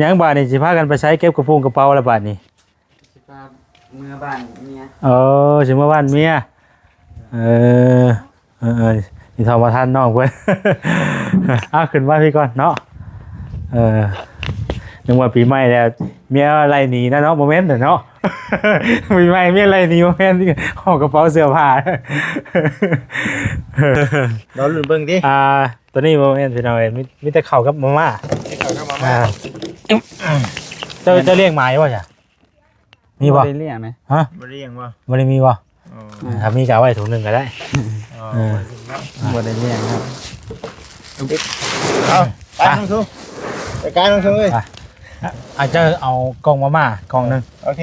ยังบาดนี่สิพากันไปใช้เก็บกระโปรงกระเป๋าแล้วบาดนี่ สิพาเมื่อบ้านเมีย สิมาบ้านเมียเออนี่ทอมาท่านน้องเพิ่น ขึ้นมาพี่ก่อนเนาะนึกว่าปีใหม่แล้วเมียอะไรหนีนะเนาะโมเมนต์เนาะ ปีใหม่เมียอะไรหนีโมเมนต์ที่ห่อกระเป๋าเสื้อผ้า เราลุ้นเบิ่งดิ ตัวนี้โมเมนต์พี่น้องมีแต่ข้าวกับมาม่า ที่เขาเข้ามา จะเลี้ยงหมาอยู่ป่ะจ๊ะมีป่ะ ได้เลี้ยงไหม ฮะ บ่ได้เลี้ยงบ่ ไม่ได้มีป่ะถ้ามีก็เอาไว้ถุงหนึ่งก็ได้ บ่ได้เลี้ยงครับเอาไปน้องชูไปการน้องชูเอ้ย อาจจะเอากล่องมาม่ากล่องหนึ่ง โอเค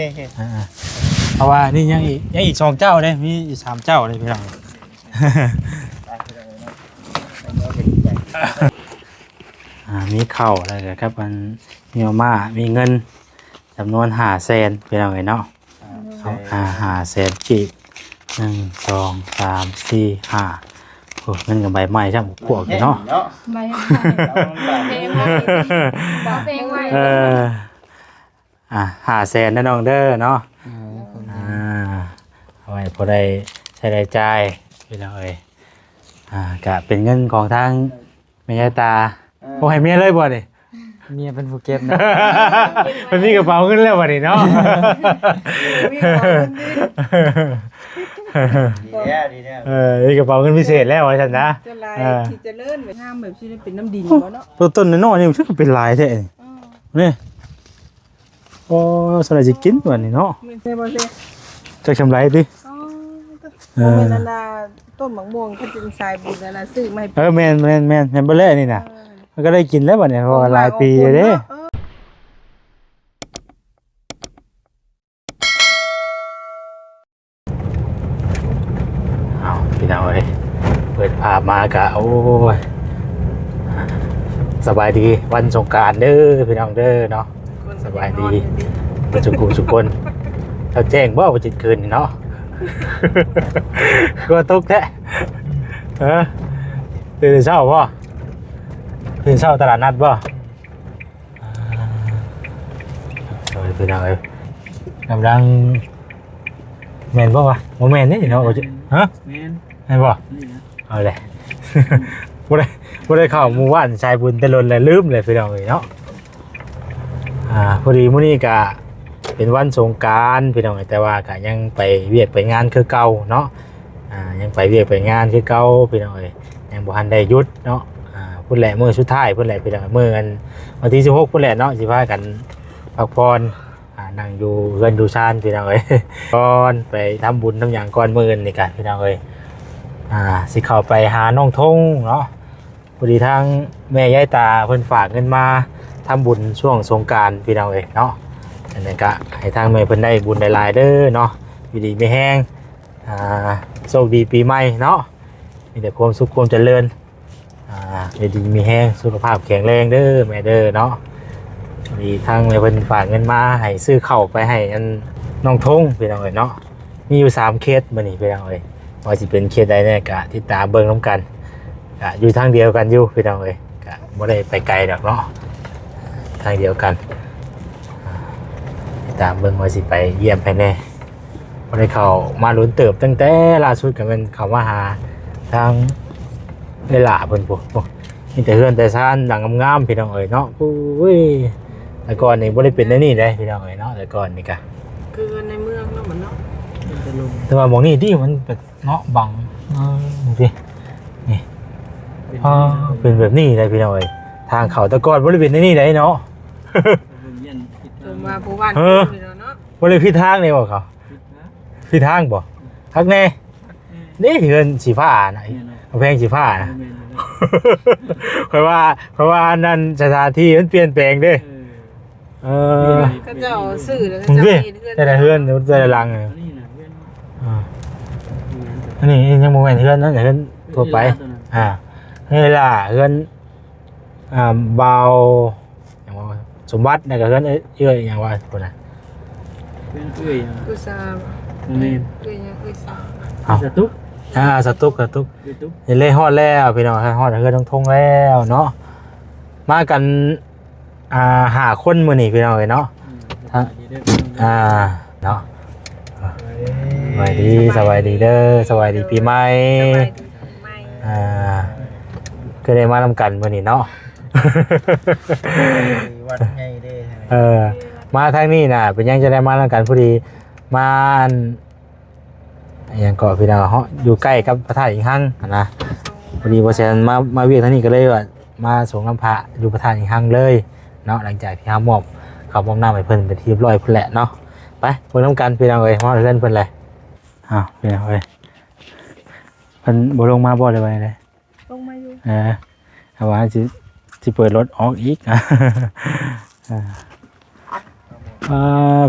เพราะว่านี่ยังอีก2 เจ้าเลยมีอีก3 เจ้าเลยพี่น้อง มีข้าวอะไรครับมันมีมาม่ามีเงินจำนวน500,000พี่น้องเนาะ500,000กีบ1 2 3 4 5โอ้เงินกับใบไม้ช่างพวกเนาะ ใบเพลงไว้บอกเพลงไว้500,000นะน้องเด้อเนาะเอาไว้พอได้ใช้ได้จ่ายพี่น้องก็เป็นเงินของทางแม่ยายตาโอ้ให้เมียเลยบ่นี่ เมียเป็นผู้เก็บนะ มันมีกระเป๋าเงินแล้วบ่นี่เนาะ ดีแน่ มีกระเป๋าเงินพิเศษแล้วว่าซั่นนะ จะลายที่จะเลื่อนไปห้ามแบบที่เป็นน้ำดินบ่เนาะ ตัวต้นน้อยๆนี่มันก็เป็นลายแท้นี่โอ้สลายสิกินตัวนี้เนาะ ไม่ใช่บ่ใช่ จักชำไรติ อ๋อเป็นนานาต้นมะม่วงเขาจึงสายบุญนานาซื้อมาให้ แม่นบ่แลนี่น่ะมันก็ได้กินแล้วบัดนี้เพราะว่าหลายปีเด้เอาพี่น้องเอ้ยเปิดภาพมากะโอ้ยสบายดีวันสงกรานต์เด้อพี่น้องเด้อเนาะสบายดีเป็นสุขุมสุคนเราแจ้งบ่ว่าจิตเกินนี่เนาะ ก็ตกแท้ตื่นเช้าบ่ตื่นเช้าตลาดนัดบ่พี่น้องเอ้ยกำลังแม่นบ่วะบ่แม่นนี่เนาะฮะแม่นบ่เอาเลย บ่ได้เข้าหมู่บ้านชายบุญแต่ลนแล้วลืมเลยพี่น้องเอ้ยเนาะพอดีมื้อนี้ก็เป็นวันสงกรานต์พี่น้องเอ้ยแต่ว่าก็ยังไปเวียกไปงานคือเก่าเนาะยังไปเวียกไปงานคือเก่าพี่น้องเอ้ยยังบ่ทันได้หยุดเนาะพุ่นแหละมื้อสุดท้ายพุ่นแหละพี่น้องมื้อวันที่16พุ่นแหละเนาะสิพากันพักผ่อนนั่งอยู่เรือนดูชานพี่น้องเอ้ย ก่อนไปทำบุญทำหยังก่อนมื้อนี่กันพี่น้องเอ้ยสิเข้าไปหาน้องทงเนาะพอดีทางแม่ยายตาเพิ่นฝากเงินมาทำบุญช่วงสงกรานต์พี่น้องเอ้ยเนาะอันนั้นก็ให้ทางแม่เพิ่นได้บุญหลายๆเด้อเนาะอยู่ดีไม่แห้งโชคดีปีใหม่เนาะมีแต่ความสุขความเจริญอยู่ดีมีแห้งสุขภาพแข็งแรงเด้อแม่เด้อเนาะมีทางแม่เพิ่นฝากเงินมาให้ซื้อข้าวไปให้อันน้องทงพี่น้องเอ้ยเนาะมีอยู่3เคสมื้อนี้พี่น้องเอ้ยว่าสิเป็นเคสใดแน่ก็ติดตามเบิ่งนำกันก็อยู่ทางเดียวกันอยู่พี่น้องเอ้ยก็บ่ได้ไปไกลดอกเนาะทางเดียวกันติดตามเบิ่งว่าสิไปเยี่ยมภายในบ่ได้เข้ามาลุ้นเติบตั้งแต่ล่าสุดก็เป็นเข้ามาหาทางเวลาเพิ่นปุ๊มีแต่เฮือนแต่ซ่านหลังงามๆพี่น้องเอ้ยเนาะอุ้ยแต่ก่อนนี่บ่ได้เป็นได้นี่เด้พี่น้องเอ้ยเนาะแต่ก่อนนี่ก็ คือในเมืองแล้วเหมือนเนาะ แต่ว่าหมองนี่ที่มันเป็นเนาะบังดูสินี่เป็นแบบนี้เลยพี่น้องเอ้ยทางเขาตะกอนบริเวณนี้เลยเนาะ ผมมาผู้บ้านเนาะ บริเวณพิทางเลยบ่เขาพิทางบ่ทักแน่นี่เงินสีฟ้านะแพงสีฟ้านะ เพราะว่านั่นสถานที่มันเปลี่ยนแปลงเด้ก็จะซื้อแล้วก็ มึง จะ ดิ มีเพื่อน แต่ละเฮือนแต่ละหลังอันนี้ยังโมเมนต์เฮือนนั่นเฮือนทั่วไปนี่ล่ะเฮือนเบาอย่างว่าสมบัติในกับเฮือนอย่างว่าคนน่ะ กุศลกุศล สตุกสตุกเล่ฮอดแล้วพี่น้องฮอดเฮือนทงแล้วเนาะมากัน 5คนมื้อนี้พี่น้องเอ้ยเนาะทั้งเนาะสวัสดีเด้อสวัสดีปีใหม่ สบายดีไม่ ก็ได้มานำกันมื้อนี้เนาะ วัดไงเด้ มาทางนี้น่ะเป็นยังจะได้มานำกันพอดีมาอันอย่างเกาะพี่น้องเฮาะอยู่ใกล้กับพระธาตุอิงหังนะพอดีบ่แซนมาเวียกทางนี้ก็เลยว่ามาส่งน้ำพระอยู่พระธาตุอิงหังเลยเนาะหลังจากที่เฮามอบข้าวมอบน้ำให้เพิ่นเป็นที่เรียบร้อยพุ่นแหละเนาะไปเพิ่นนำกันพี่น้องเอ้ยมาเพิ่นเพิ่นเลยพี่น้องเอ้ยเพิ่นบ่ลงมาบ่เลยว่าได ลงมาอยู่ เอาว่าสิเปิดรถออกอีก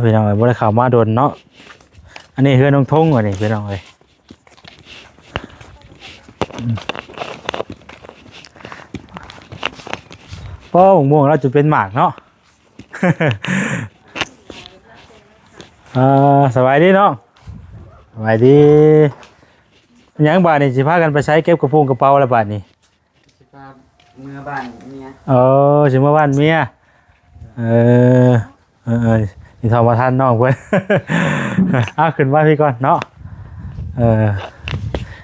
พี่น้องเอ้ยบ่ได้เข้ามาโดนเนาะอันนี้เฮือนน้องทงว่ะนี่พี่น้องเอ้ยพ่อม่วงเราจะเป็นหมากเนาะ สบายดีเนาะสบายดียังบาทนี่สิพากันไปใช้เก็บกระพุ้งกระเป๋าแล้วบาทนี่ เมื่อบ้านเมีย สิมาบ้านเมียนี่ทอมาท่านน้องเพิ่น ขึ้นมาพี่ก่อนเนาะ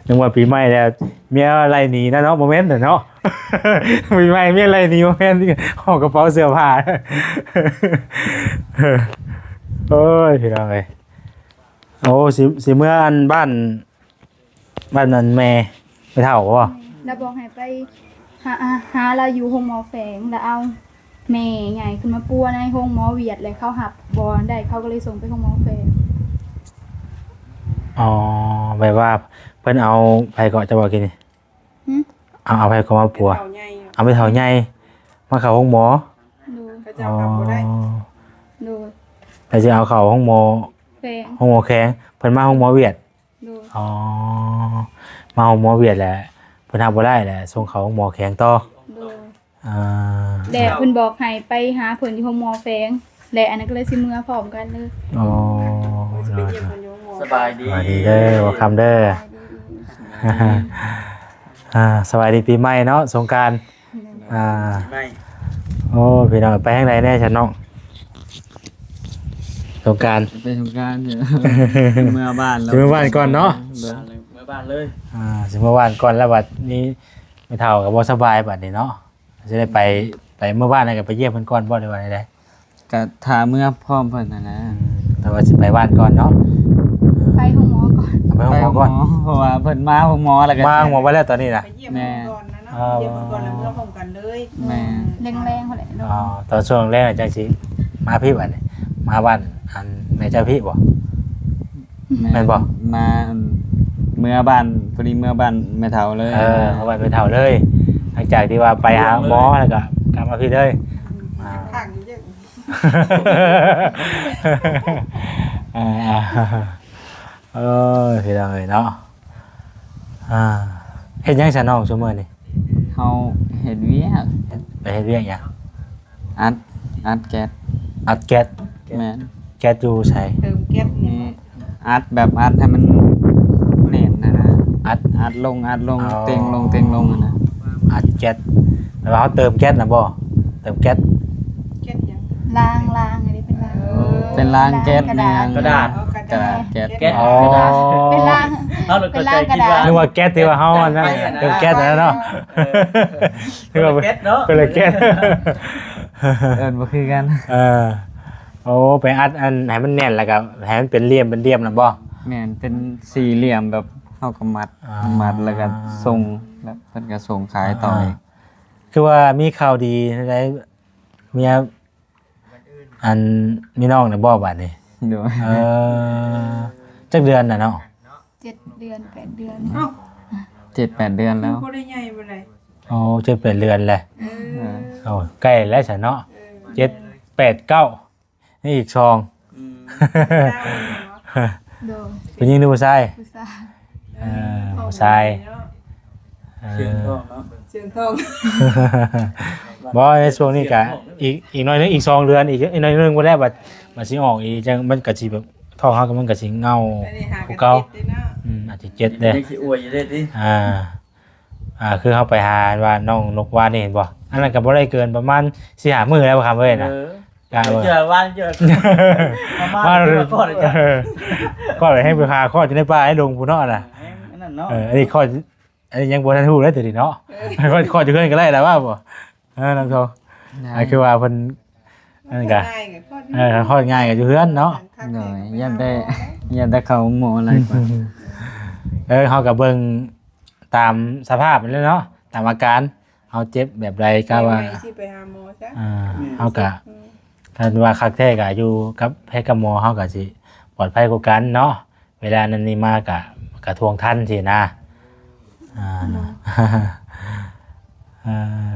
นึกว่าปีใหม่แล้วเมียอะไรหนีนะเนาะโมเมนต์เนาะ ปีใหม่เมียอะไรหนีโมเมนต์ที่ห่อกระเป๋าเสื้อผ้า โอ้ยพี่น้องเอ้ยโอ้สิเมื่ออันบ้านนั้นแม่ไปเท่าบ่ แล้วบอกให้ไปหาเราอยู่ห้องหมอแฝงแล้วเอาแม่ใหญ่ขึ้นมาปัวในห้องหมอเวียดเลยเขาหับบอลได้เขาก็เลยส่งไปห้องหมอแฝง อ๋อแบบว่าเพิ่นเอาไปเกาะจะบอกกินนี่เอาไปเกาะมาปัว เต่าใหญ่ เอาไปเท่าใหญ่มาเข้าห้องหมอ ดู เขาจะเอากลับบ่ได้ ดู แต่จะเอาเข้าห้องหมอ แฝง ห้องหมอแข็งเพิ่นมาห้องหมอเวียด ดู อ๋อมาห้องหมอเวียดแหละเพิ่นทำบ่ได้แหละส่งเข้าห้องหมอแข็งต่อ ดู อ่า แดดเพิ่นบอกให้ไปหาเพิ่นที่ห้องหมอแฝงและอันนั้นก็เลยสิเมื่อพร้อมกันเลย อ๋อ ไปเยี่ยมคนอยู่หมอ สบายดี สวัสดีเด้อว่าคำเด้อ สวัสดีปีใหม่เนาะสงกรานต์ไม่ โอ้พี่น้องไปทางไหนแน่ฉันน้องสงกรานต์ ไปทำการเถอะเมื่อบ้านแล้ว สิเมื่อวานก่อนเนาะ เมื่อบ้านเลย สิเมื่อวานก่อนแล้วบัดนี้ไม่เท่ากับบ่สบายบัดนี้เนาะจะได้ไปเมื่อวานน่ะก็ไปเยี่ยมเพิ่นก่อนบ่ได้ว่าได้ ก็ถาเมื่อพร้อมเพิ่นนะ แต่ว่าสิไปบ้านก่อนเนาะ ไปห้องหมอก่อน เอาไปห้องหมอก่อน เพราะว่าเพิ่นมาห้องหมอแล้วก็ มาห้องหมอไว้แล้วตอนนี้น่ะ ไปเยี่ยมคนก่อนนะเนาะเยี่ยมคนก่อนแล้วเมื่อพร้อมกันเลย แม่ แรงๆเขาแหละเนาะ อ๋อตอนช่วงแรกจังสิมาพี่บัดนี้มาบ้านอันแม่เจ้าพี่บ่ แม่นบ่ มาเมื่อบ้านพอดีเมื่อบ้านแม่เฒ่าเลย เอาไว้ไปเท่าเลยหลังจากที่ว่าไปหาหมอแล้วก็กลับมาพี่เลย ข้างอยู่เยอะ พี่น้องเอ้ยเนาะเฮ็ดหยังซะน้องซุมื้อนี่ เฮาเฮ็ดเวียก ไปเฮ็ดเวียกหยัง อัดแก๊ส อัดแก๊ส แม่น แก๊สอยู่ไส เติมแก๊สนี่ นี่อัดแบบอัดให้มันแน่นนะ อัดลงเต็งลงอะนะ อัดแก๊สแล้วเฮาเติมแก๊สน่ะบ่เติมแก๊ส แก๊สยัง ล้างอันนี้เป็นล้าง เป็นรางแก๊สใน กระดาษ กระดาษแก๊ส อ๋อ เป็นล้างเป็นล้างกระดาษ นึกว่าแก๊สที่ว่าเฮาอันนั้นเติมแก๊สนั่นเนาะนึกว่าแก๊สเนาะเป็นแก๊ส บ่คือกัน โอ้ไปอัดอันให้มันแน่นแล้วก็ให้มันเป็นเหลี่ยมน่ะบ่ แม่นเป็นสี่เหลี่ยมแบบเฮาก็มัดแล้วก็ส่งแล้วเพิ่นก็ส่งขายต่ออีก คือว่ามีข่าวดีได้เมียอันมีน้องน่ะบ่บัดนี้ เดี๋ยว จักเดือนน่ะเนาะ 7 เดือน 8 เดือน เอ้า 7-8 เดือนแล้ว บ่ได้ใหญ่บ่ได้ โอ้7 8เดือนแหละ เออ โอ้ใกล้แล้วซะเนาะ7 8 9นี่อีกซอง โดย ผู้หญิงหรือผู้ชาย ผู้ชาย ผู้ชาย เสียงทองเนาะ เสียงทอง บ่ในช่วงนี้ก็อีกหน่อยนึงอีก2เดือนอีกหน่อยนึงบ่ได้บัดสิออกอีกจังมันก็สิแบบท้องเฮาก็มันก็สิเงา อันนี้หา ผู้ กัน เก่า เจ็ดเลยเนาะ อาจจะ7เด้ ยังสิอวยอยู่เด้ติ คือเฮาไปหาว่าน้องนกว่านี่เห็นบ่ อันนั้นก็บ่ได้เกินประมาณ4-5มื้อแล้วบ่ครับเว้ยนะกะ เจอวันเจอประมาณก่อนเลยจ้ะ ก็เลยให้ไปพาข้อจะได้ป้าให้ลงผู้เนาะน่ะ นั่นเนาะ อันนี้ข้ออันนี้ยังบ่ทันฮู้เลยแต่ดิเนาะข้อจะเพิ่นก็ได้แล้วว่าบ่น้องโทอันคือว่าเพิ่นอันนี้ก็ ง่ายไง ข้อง่ายก็อยู่เฮือนเนาะ โดยยันได้เข้าหมออะไรกว่า เฮาก็เบิ่งตามสภาพนั่นแหละเนาะตามอาการเฮาเจ็บแบบใดก็ว่า สิไปหาหมอซะ เฮาก็ถ้าว่าคักแท้ก็อยู่กับแพทย์กับหมอเฮาก็สิปลอดภัยกว่ากันเนาะเวลานั้นนี่มาก็ทวงทันสินะ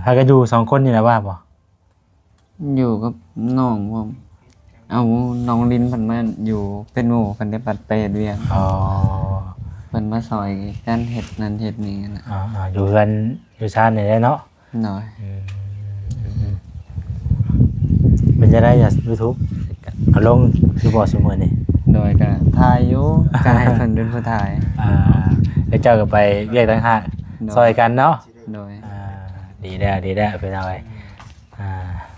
พากันอยู่2คนนี่แหละว่าบ่ อยู่กับน้องผมเอาน้องลินเพิ่นมาอยู่เป็นหมู่เพิ่นได้ปัดไปเฮ็ดเวียก อ๋อ เพิ่นมาซอยกันเฮ็ดนั่นเฮ็ดนี่น่ะ อยู่กันอยู่ชาตินี่ได้เนาะ หน่อย เป็นจะได้จาก YouTube เอาลงคือบ่ซุมื้อนี่ โดยก็ถ่ายอยู่ก็ให้เพิ่นเป็นผู้ถ่าย แล้วเจ้าก็ไปเรียกต่างหากซอยกันเนาะ โดย ดีแล้วเป็นเอาไว้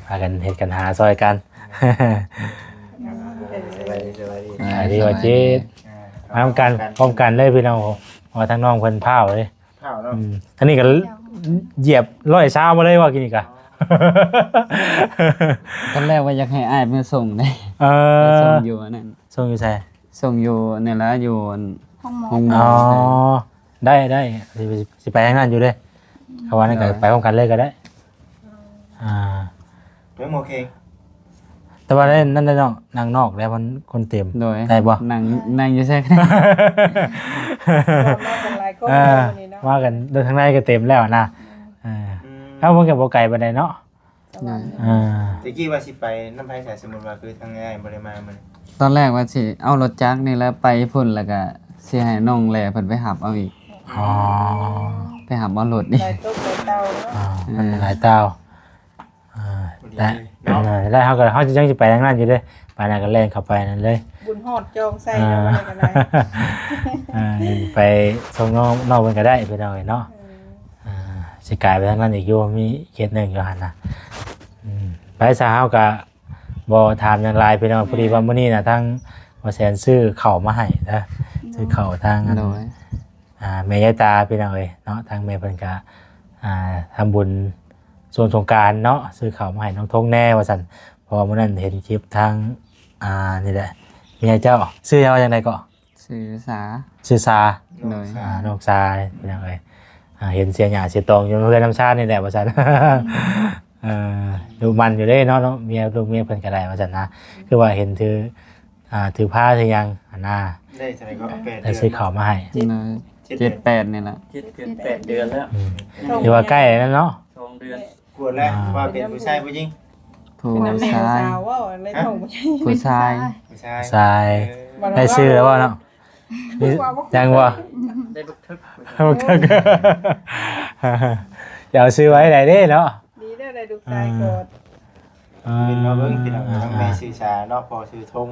พากันเฮ็ดกันหาซอยกันดีว่าจิตมาทำกันพร้อมกันเลยพี่น้องว่าทั้งน้องเพิ่นพาวเลย ข้าวเนาะ อันนี้ก็เหยียบร้อยเช้ามาเลยว่ากินอีกอะ ตอนแรกว่าอยากให้อ้ายมาส่งได้ ส่งอยู่อันนั้น ส่งอยู่ใส่ ส่งอยู่นี่ละอยู่ ห้องหมอ ห้องหม อ๋ อ อได้สิไปทางนั้นอยู่เด้เขาว่านั่นก็ไปพร้อมกันเลยก็ได้เรื่องโอเค แต่ว่านั่นได้นอกนางนอกแล้วมันคนเต็ม โดย ได้บ่ นั่งอยู่ใช่ไหม เป็นหลายคน นี่เนาะ ว่ากันเดินทางในก็เต็มแล้วนะถ้าเพิ่นก็บ่ไกลปานใดเนาะ ตะกี้ว่าสิไปน้ำไผ่สายสมุนว่าคือทางง่ายบ่ได้มามื้อ ตอนแรกว่าสิเอารถจักรนี่แล้วไปพุ่นแล้วก็สิให้น้องแหล่เพิ่นไปหับเอาอีก อ๋อ ไปหับเอารถนี่ หลายตุ๊กหลายเตาเนาะ มันหลายเตาได้เขาจะยังจะไปทางนั้นอยู่เด้ไปนั่นก็แล่นเข้าไปนั่นเลย บุญฮอดจองใส่เนาะอะไรกันได้ ไปส่งนอกมันก็ได้ไปหน่อยเนาะสิกลายไปทางนั้นอีกอยู่มีเขตหนึ่งอยู่หั่นน่ะไปซะเฮาก็บ่ถามอย่างไรไปเนาะพอดีว่ามื้อนี้น่ะทางบ่แสนซื้อข้าวมาให้นะซื้อข้าวทาง โดย แม่ยายตาพี่น้องเอ้ยเนาะทางแม่เพิ่นก็ทำบุญส่วนสงกรานต์เนาะซื้อข้าวมาให้น้องทงแน่ว่าซั่นเพอมื้อนั้นเห็นคลิปทางนี่แหละเมียเจ้าซื้อเฮาจังไดก็ สื่อสา ชื่อซา โดย น้องซาพี่น้องเอ้ยเห็นเสียหญ้าเสียตองอยู่เพื่อนน้ำชาตินี่แหละว่าซั่น ดูมันอยู่เด้เนาะเมียลูกเมียเพิ่นก็ได้ว่าซั่นนะคือว่าเห็นถือผ้าถือหยังอันน่ะ ได้เท่าไหร่ก็เอา8 ได้ซื้อข้าวมาให้ 7-8นี่แหละ 8 เดือนแล้ว ถือว่าใกล้แล้วเนาะ 2 เดือนกวดแล้วว่าเป็นผู้ชายผู้หญิง ผู้ เป็นน้ำแม่ ชาย สาวว่าในท้อง ผู้ชาย ผู้ชาย ทรายได้ซื้อแล้วว่าเนาะยังบ่ ได้บึกทึก เดี๋ยวซื้อไว้ไหนเด้เนาะ ดีได้ได้ดูใจกด เป็นมาเบิ่งพี่น้องทั้งแม่ชื่อชาเนาะพ่อชื่อธง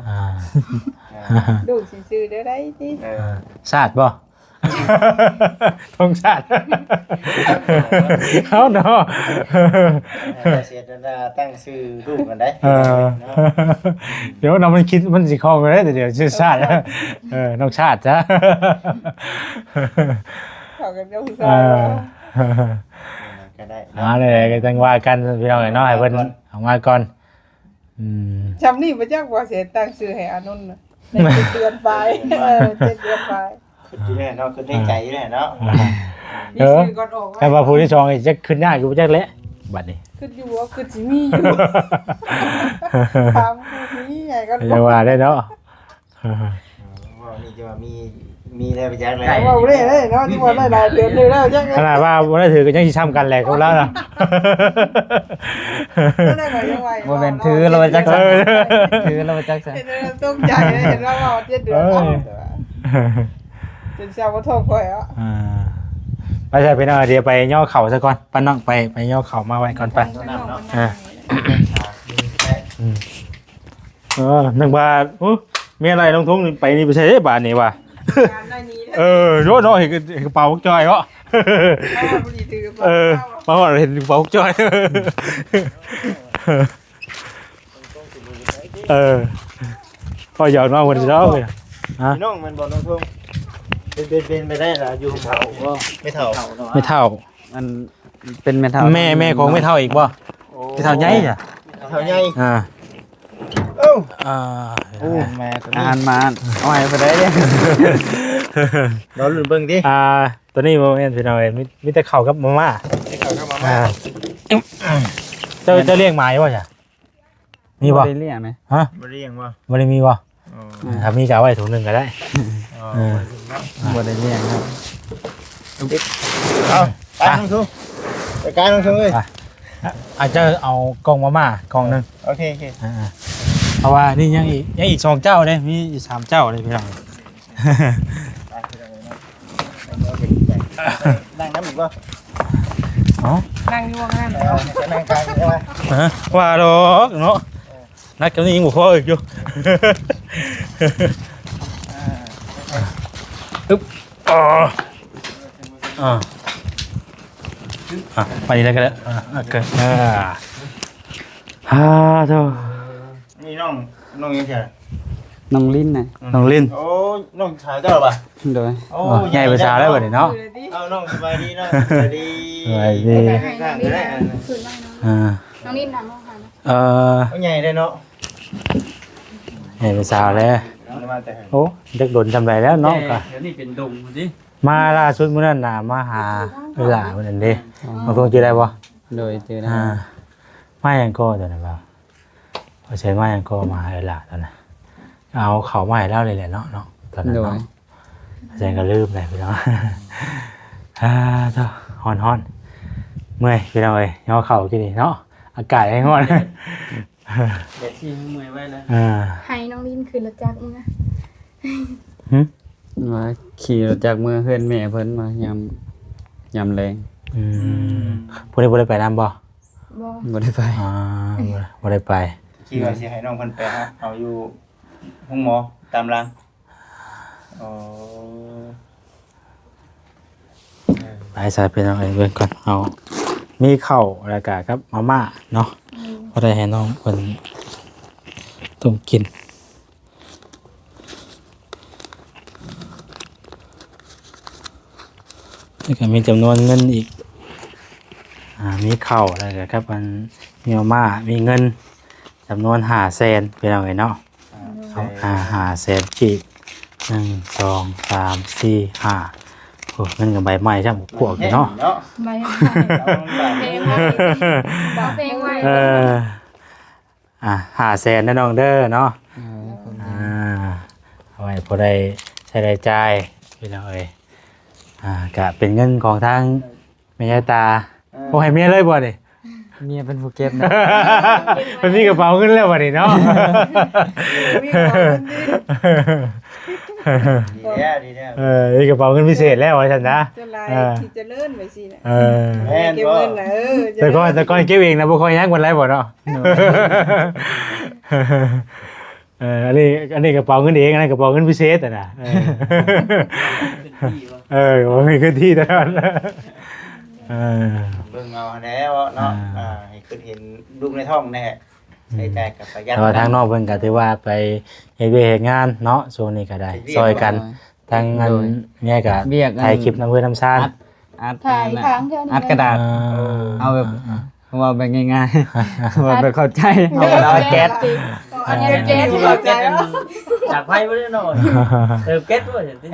ดูซื่อๆได้ได้ติ ชาติบ่ ทงชาติเอาเนาะ เสียดาตั้งชื่อลูกกันได้ เดี๋ยวเรามันคิดมันสิคองกันได้แต่เดี๋ยวชื่อชาติน้องชาติจ้ะ เขากันเจ้าผู้ชายว่า ก็ได้ เลยก็ต้องว่ากันพี่น้องเนาะให้เพิ่นออกมาก่อน จำนี่บ่จักว่าเสียตั้งชื่อให้อานนท์น่ะใน7 เดือนไป7 เดือนไป คือที่แรกเนาะคือได้ใจแหละเนาะ มีชื่อก่อนออก แต่ว่าผู้ที่ชองจะขึ้นยากอยู่จักแหละบัดนี้ คืออยู่ว่าคือสิมีอยู่ถามผู้นี้ไงก็ จะว่าได้เนาะ ว่านี่จะว่ามีแล้วไปจักแล้ว ว่าเร่เนาะที่ว่าได้หลายเดือนเลยแล้วจังไง ขนาดว่าบ่ได้ถือก็ยังสิช้ำกันแหละคนแล้วนะ ได้ก็ยังไง บ่แม่นถือเราไปจักซะถือเราไปจักซะ เห็นต้องใจเห็นว่า7 เดือนเป็นเช้าก็โทษข่อยอ่ะ ไปใช่ไปเนาะเดี๋ยวไปย่อเข่าซะก่อนป้าน้องไปย่อเข่ามาไว้ก่อนไปนึกว่ามีอะไรลงทุ่งไปนี่ไปใช้บาทนี่ว่ะ งานได้นี้ โน้ตเห็นกระเป๋าจอยเหรอ เอาบ่ดีถือกระเป๋า มาหอดเห็นเป๋าจอยพอหยอดมาวันเช้าเลยฮะ พี่น้องมันบ่น้องทุ่งเป็นไปได้ล่ะอยู่เฒ่าบ่ไม่เฒ่า ไม่เท่า มันเป็นแม่เฒ่า แม่ของไม่เท่าอีกบ่ไม่เท่าใหญ่จ้ะ เฒ่าใหญ่ อ่า โอ้ อ่า โอ้แม่ตัวนี้ อ่านมาเอาให้ไปได้เด้ เราลุ้นเบิ่งดิ ตัวนี้โมเมนต์พี่น้อยมีแต่เข่ากับมาม่า ที่เขาเข้ามา เจ้าเรียกหมายว่าจ้ะมีบ่ ได้เรียกไหม ฮะ บ่ได้ยังบ่ บ่ได้มีบ่ อ๋อ ถ้ามีก็เอาไว้ถุงหนึงก็ได้ อ๋อ บ่ได้เรียกครับ เอาไปน้องทุ่งไปการน้องทุ่งเอ้ย อาจจะเอากล่องมาม่ากล่องหนึง โอเคโอเค เพราะว่านี่ยังอีก2เจ้าเด้มีอีก3เจ้าเลยพี่น้อง นั่งน้ำอีกบ่ เอ้า นั่งอยู่ว่างาน เอาจะนั่งกลางใช่ไหม ว่าดอกเนาะนักกับนี่ยังบ่พออีกอยู่อึ๊บอ๋อไปนี่แล้วก็ได้โอเคโธ่ นี่น้องยังไง น้องลิ้นน่ะ น้องลิน โอ้น้องชายเจ้าป่ะ โดย โอ้ ใหญ่ภาษาแล้วบัดนี้เนาะ เอาน้องสบายดีน้องสบายดี สบายดี ให้น้องนิดนะคืนไว้น้องน้องนิดนั่งลงค่ะ เอาใหญ่ได้เนาะ ใหญ่ภาษาแล้ว มาแต่ โอ้จักโดนทำไรแล้วเนาะก็ เดี๋ยวนี้เป็นดงดิ มาล่าสุดมื้อนั้นน่ะมาหาเวลามื้อนั้นเด้บางคนจะได้บ่ โดยเจอได้ มายังก็ตอนนั้นบ่เอาใช้มายังก็มาหาเวลาตอนนั้นเอาเข้ามาให้เราเลยแหละเนาะตอนนั้น โดย เนาะแสดงก็ลืมเลยพี่น้องเจ้าฮ้อนๆเมื่อยพี่น้องเอ้ยย่อเข่ากินนี่เนาะอากาศให้ฮ้อน เดี๋ยวที่เมื่อยไว้แล้ว ให้น้องนิดคืนรถจักรมึงนะ มาขี่รถจากเมืองเพื่อนแม่เพิ่นมายำแรง พวกนี้บ่ได้ไปนำบ่ บ่ บ่ได้ไป บ่ได้ไป คิดว่าสิให้น้องเพิ่นไปฮะเอาอยู่ห้องหมอตามรังอ๋อ ไปใส่เป็นอะไรเบิ่งก่อนเอามีข้าวแล้วก็ครับมาม่าเนาะบ่ได้ให้น้องเพิ่นต้มกินแล้วก็มีจำนวนเงินอีกมีข้าวแล้วก็ครับมันมีมาม่ามีเงินจำนวน500,000เป็นเอาไงเนาะ500,000กีบ1 2 3 4 5โอ้เงินกับใบไม้จ้ะพวกอยู่เนาะ ใบให้ เพ เพ ล ล ง งไว้บอกเพลงไว้ 500,000นะน้องเด้อเนาะเอาไว้พอได้ใช้ได้จ่ายพี่น้องเอ้ยก็เป็นเงินของทางแม่ยายตาโอ้ให้เมียเลยบ่นี่ เมียเป็นผู้เก็บนะ มันมีกระเป๋าเงินแล้วบ่นี่เนาะ มีของเพิ่นดิ ดีแน่ มีกระเป๋าเงินพิเศษแล้วว่าซั่นนะ จะลายที่เจริญไปสิน่ะ แม่น เก็บ บ่ เงินน่ะแต่ก่อนเก็บเองนะบ่ค่อยยักวันไรบ่เนาะอันนี้กระเป๋าเงินเองอันนั้นกระเป๋าเงินพิเศษอ่ะนะมีพื้นที่ตลอด เบิ่งเอาแล้วเนาะให้ขึ้นเห็นลูกในท้องแน่ใช้จ่ายกับประหยัด แต่ว่าทางนอกเพิ่นก็ถือว่าไปเฮ็ดเวยกเฮ็ดงานเนาะช่วงนี้ก็ได้ซอยกันทางงานเนี่ยก็ถ่ายคลิปนำเพื่อนน้ำซาน อัด ถ่ายทางเท่านี้ อัดกระดาษ เอาแบบว่าแบบง่ายๆว่าแบบเข้าใจเอาแก๊ส เอาแก๊ส เข้าใจแล้ว จากไพ่ไม่ได้หน่อยเก็ตด้วยเห็นไหม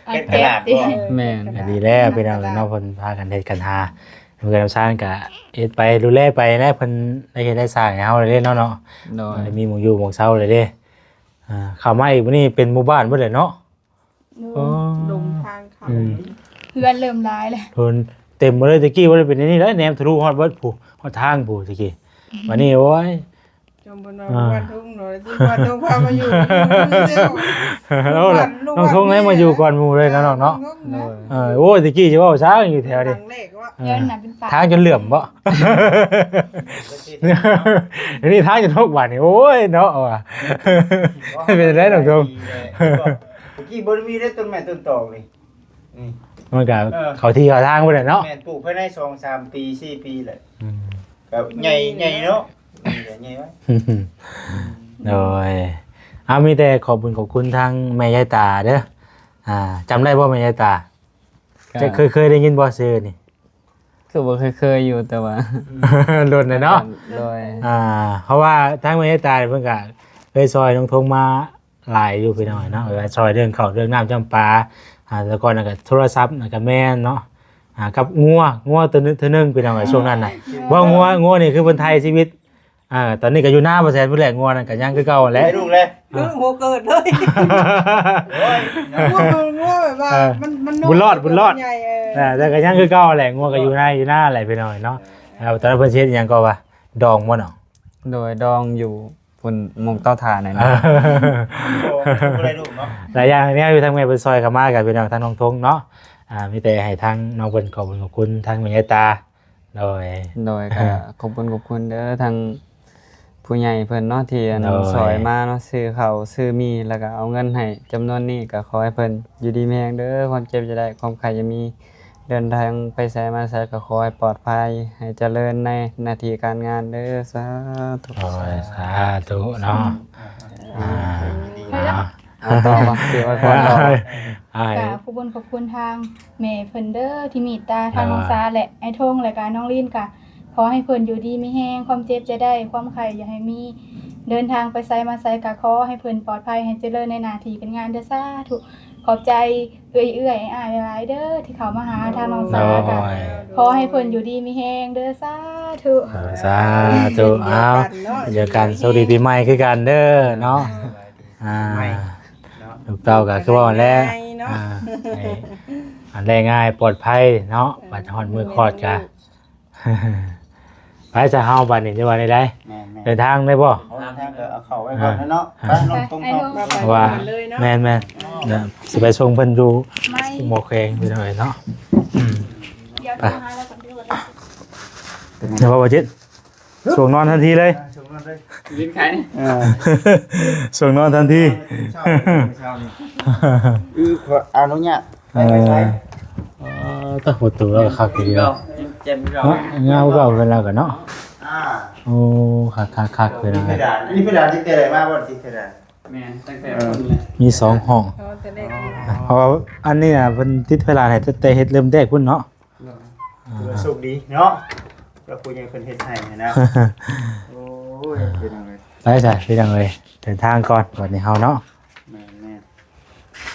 เอาแก๊สดิ แม่น ก็ดีแล้วพี่น้องเนาะเพิ่นพากันเฮ็ดกันหาเพื่อนน้ำซานก็เฮ็ดไปดูแลไปนะเพิ่นได้เฮ็ดได้สร้างให้เฮาเลยเนาะ โดย ได้มีหมู่อยู่หมู่เซาเลยเด้เข้ามาอีกมื้อนี้เป็นหมู่บ้านเบิดเลยเนาะ ลงทางเขา เพื่อนเริ่มร้ายเลย เพิ่นเต็มหมดเลยตะกี้บ่ได้เป็นอันนี้แล้วแหนมทะลุฮอดเบิดผู้ฮอดทางผู้ตะกี้วันนี้โอ้ย จมบนวันทุ่งหน่อยที่วันทุ่งพามาอยู่เจ้า แล้วน้องทงให้มาอยู่ก่อนหมู่เลยเนาะน้องเนาะ โดย โอ้ยตะกี้สิเว้าช้าอยู่แถวดิ ครั้งแรกว่า เดี๋ยวน่ะเป็นปาก ทางจนเหลื่อมบ่ นี่ทางจนทกบาดนี่โอ้ยเนาะว่ะเป็นไรน้องทง เมื่อกี้บ่มีได้ต้นไม้ต้นตอกนี่นี่ มันก็เขาที่เขาทางบ่ได้เนาะ แม่นปลูกภายใน2-3 ปี4 ปีแหละ อืม ก็ใหญ่เนาะใหญ่ไว้ โดยเอามีแต่ขอบคุณขอบคุณทางแม่ยายตาเด้อจำได้บ่แม่ยายตาจะเคยได้ยินบ่ชื่อนี่ คือบ่เคยอยู่แต่ว่า โดนเลยเนาะ โดย เพราะว่าทางแม่ยายตาเพิ่นก็เคยซอยน้องทงมาหลายอยู่พี่น้อยเนาะซอยเรื่องข้าวเรื่องน้ำจำปาแล้วก็นั่นก็โทรศัพท์นั่นก็แม่นเนาะกับงัวตัวนึงพี่น้อยช่วงนั้นน่ะว่างัวนี่คือคนไทยชีวิตตอนนี้ก็อยู่หน้าบ่แซ่นผู้แหลกงัวนั่นก็ยังคือเก่าแหละ ให้ลูกเลย โหเกิดเลย งัวแบบว่ามัน บุญรอด ใหญ่ แต่ก็ยังคือเก่าแหละงัวก็อยู่หน้าแหละพี่น้อยเนาะตอนนั้นเพิ่นเฮ็ดหยังก็ว่าดองบ่เนาะ โดยดองอยู่บนมงเต้าถ่านน่ะนะ บ่ได้ลูกเนาะ หลายอย่างเนี้ยอยู่ทางแม่เพิ่นซอยเข้ามากับพี่น้องทางน้องทงเนาะมีแต่ให้ทางน้องเพิ่นขอบคุณทางแม่ยายตาโดย โดยก็ขอบคุณเด้อทางผู้ใหญ่เพิ่นเนาะที่อัน โดย ซอยมาเนาะซื้อข้าวซื้อมีแล้วก็เอาเงินให้จำนวนนี้ก็ขอให้เพิ่นอยู่ดีมีแรงเด้อความเจ็บจะได้ความไข้จะมีเดินทางไปไสมาไสก็ขอให้ปลอดภัยให้เจริญในหน้าที่การงานเด้อสาธุ โอ้ยสาธุเนาะ เอาต่อมาเดี๋ยวไว้ก่อนต่อ กะผู้บนขอบคุณทางแม่เพิ่นเด้อที่มีตาทางน้องซาและไอ้ทงและก็น้องลินกะขอให้เพิ่นอยู่ดีมีแฮงความเจ็บจะได้ความไข้อย่าให้มีเดินทางไปไสมาไสกะขอให้เพิ่นปลอดภัยให้เจริญในหน้าที่การงานเด้อสาธุขอบใจเอื้อยอ้ายหลายๆเด้อที่เข้ามาหาทางน้องซากะขอให้เพิ่นอยู่ดีมีแฮงเด้อสาธุ สาธุเอาเจอกันสวัสดีปีใหม่คือกันเด้อเนาะลูกเต้าก็คือว่าแล้วอันแรกง่ายปลอดภัยเนาะบัดฮอดมือคลอดกะไปจะเฮาบัดนี้จะว่าได้ แม่ เดินทางได้บ่ เอาทางก็เอาเข้าไว้ก่อนเนาะไปน้องตรงเข้า ว่าแม่นเนี่ยสิไปส่งเพิ่นอยู่ ไม่ หมอแขงไปหน่อยเนาะ เดี๋ยวจะหาแล้วก่อนเด้อ เดี๋ยวว่าจิตส่งนอนทันทีเลย ชมนั่นเลย ลิ้นไข่นี่ ส่งนอนทันที เช้านี่ขออนุญาตไปใช้ ตะหดตัวแล้วคักทีเดียว เจ็บเรา เงาเก่ากันแล้วกันเนาะ อ่า โอ้คักเลยนะ เพดานอันนี้เพดานที่เตะอะไรมาบ่ที่เพดาน แม่ตั้งแต่คนแหละ มี2ห้องเพราะว่าอันนี้น่ะเพิ่นติดเวลาให้แต่เฮ็ดเริ่มแรกพุ่นเนาะ สุขดีเนาะแล้วกูยังเพิ่นเฮ็ดให้นะโอ้ยเป็นจังไง ไปจ้ะพี่น้องเอ้ยเดินทางก่อนวันนี้เฮาเนาะ แม่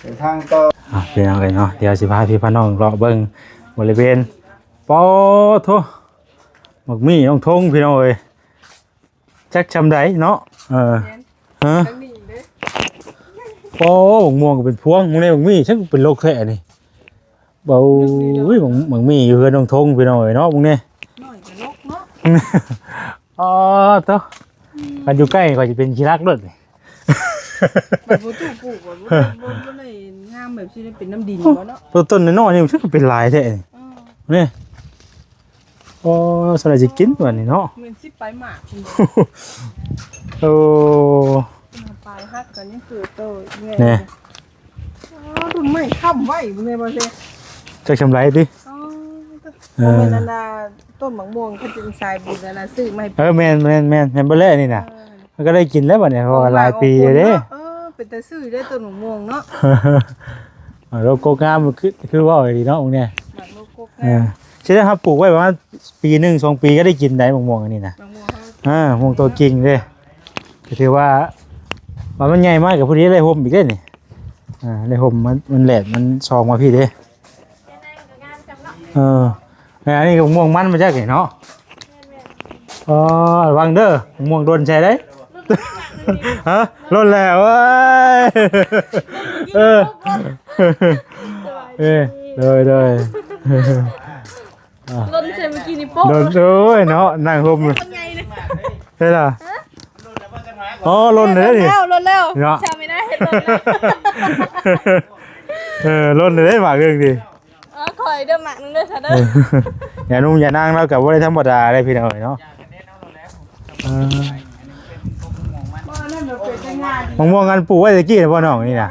เดินทางต่อ พี่น้องเอ้ยเนาะเดี๋ยวสิพาพี่พาน้องเลาะเบิ่งบริเวณปอโทหมกมี่น้องทงพี่น้องเอ้ยจักชำใดเนาะฮะโอ้ม่วงก็เป็นพวงมึงได้หมกมี่ฉันเป็นโรคแท้นี่เบาอุ้ยหมกมี่อยู่เฮือนน้องทงพี่น้องเอ้ยเนาะมึงเนี่ย น้อยกับนกเนาะ อ๋อโตมันอยู่ใกล้ก็จะเป็นขี้รักด้วยนี่ บัดบ่ตู้ปลูกบ่ได้งามแบบสิได้เป็นน้ำดินบ่เนาะ ตัวต้นน้อยๆนี่มันก็เป็นลายแท้นี่นี่โอ้สลายสิกินตัวนี้เนาะ เหมือนสิไปหมากจริง โอ้ ปลายฮักกันนี่คือโตแม่ เนี่ย รุ่นใหม่ค้ำไว้บ่แม่บ่เซ่ จักชำไรดิ อ๋อบ่แม่นอันน่ะต้นมะม่วงเขาจึงสายบุญอันน่ะซื้อมาให้ แม่นบ่แลนี่น่ะมันก็ได้กินแล้วบัดนี้เพราะว่าหลายปีเด้ เป็นแต่ซื้อได้ต้นมะม่วงเนาะ โรโกงามมันคือว่าดีเนาะพวกเนี้ย หมากโลโก้ ใช่ครับปลูกไว้ประมาณปีหนึ่ง2 ปีก็ได้กินได้มะม่วงอันนี้นะ มะม่วงเฮา ม่วงตัวกิ่งเด้ก็ถือว่ามันใหญ่มากกับพวกนี้เลยห่มอีกเด้นี่เลยห่มมันแหลดมันซองมาพี่เด้อันนี้ก็ม่วงมันมาจากไหนเนาะระวังเด้อม่วงโดนใช่ได้ฮะล้นแล้วเว้ยเลย รถเมื่อกี้นี่โป๊ะ โดนด้วยเนาะนั่งห่มใช่ล่ะอ๋อล้นเลยดิ รถแล้ว เนาะ จำไม่ได้เห็นรถแล้ว ล้นเลยหมากเรื่องดิ คอยเดิมหมักนึงด้วยค่ะเด้อ อย่านุ่มอย่านั่งแล้วกับว่าได้ธรรมดาได้พี่น้อยเนาะมะม่วงกันปลูกไว้ตะกี้นะพ่อน้องนี่นะ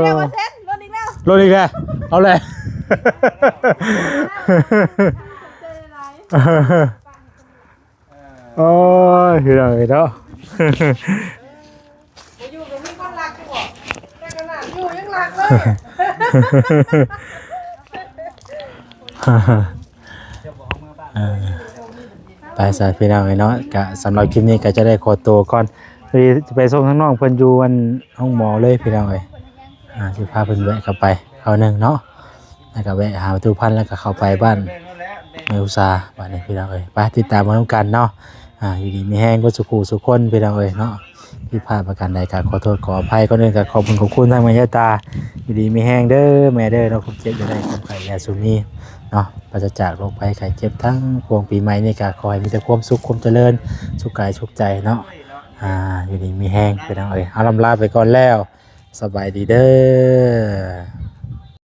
เร็วเซ็ตรถอีกแล้ว รถอีกแล้วเอาเลย โอ้ยพี่น้องเอ้ยเนาะ อยู่กับมีคนรักอยู่บ่แต่ขนาดอยู่ยังรักเลย ไปสายพี่น้องเอ้ยเนาะก็สำหรับคลิปนี้ก็จะได้ขอตัวก่อนพอดีจะไปส่งข้างนอกเพิ่นอยู่อันห้องหมอเลยพี่น้องเอ้ยสิพาเพิ่นแวะเข้าไปเขาหนึงเนาะแล้วก็แวะหาประตูพันธุ์แล้วก็เข้าไปบ้านแม่อุตสาห์บ้านนี้พี่น้องเอ้ยไปติดตามมานํกันเนาะอยู่ดีมีแฮงก็สุขุสุขคนพี่น้องเอ้ยเนาะที่พลาดประการใดก็ขอโทษขออภัยก่อนอื่นก็ขอบคุณทางแม่ยายตาอยู่ดีมีแฮงเด้อแม่เด้อเนาะผมเจ็บจะได้ความไข่ยาสุมีเนาะปราศจากโรคภัยไข้เจ็บทั้งพวงปีใหม่นี่ก็ขอให้มีแต่ความสุขความเจริญสุขกายสุขใจเนาะอยู่ดีมีแฮงพี่น้องเอ้ยเอาลำลาไปก่อนแล้วสบายดีเด้อ